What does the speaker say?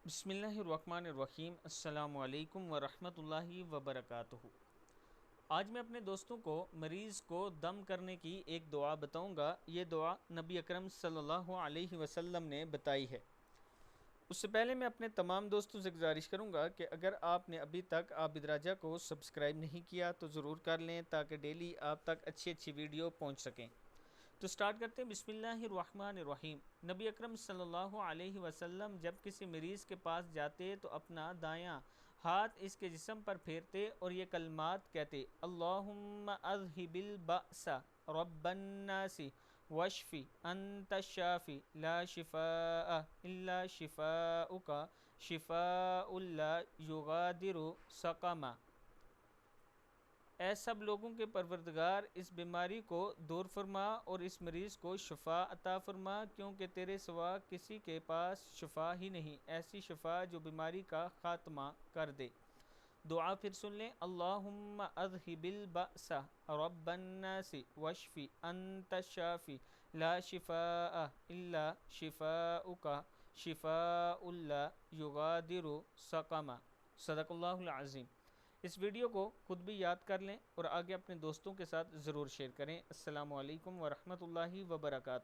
بسم اللہ الرحمن الرحیم۔ السلام علیکم ورحمۃ اللہ وبرکاتہ۔ آج میں اپنے دوستوں کو مریض کو دم کرنے کی ایک دعا بتاؤں گا۔ یہ دعا نبی اکرم صلی اللہ علیہ وسلم نے بتائی ہے۔ اس سے پہلے میں اپنے تمام دوستوں سے گزارش کروں گا کہ اگر آپ نے ابھی تک عابد راجہ کو سبسکرائب نہیں کیا تو ضرور کر لیں تاکہ ڈیلی آپ تک اچھی ویڈیو پہنچ سکیں۔ تو سٹارٹ کرتے ہیں۔ بسم اللہ الرحمن الرحیم۔ نبی اکرم صلی اللہ علیہ وسلم جب کسی مریض کے پاس جاتے تو اپنا دایاں ہاتھ اس کے جسم پر پھیرتے اور یہ کلمات کہتے: اللہم اذہب البأس رب الناس واشفی انت الشافی لا شفاء الا شفاؤک شفاء لا یغادر سقما۔ اے سب لوگوں کے پروردگار، اس بیماری کو دور فرما اور اس مریض کو شفا عطا فرما، کیونکہ تیرے سوا کسی کے پاس شفا ہی نہیں، ایسی شفا جو بیماری کا خاتمہ کر دے۔ دعا پھر سن لیں۔ اللہم اذہب البأس رب الناس واشفی انت الشافی لا شفاء الا شفاؤک شفاء لا یغادر سقما۔ صدق اللہ العظیم۔ اس ویڈیو کو خود بھی یاد کر لیں اور آگے اپنے دوستوں کے ساتھ ضرور شیئر کریں۔ السلام علیکم ورحمۃ اللہ وبرکاتہ۔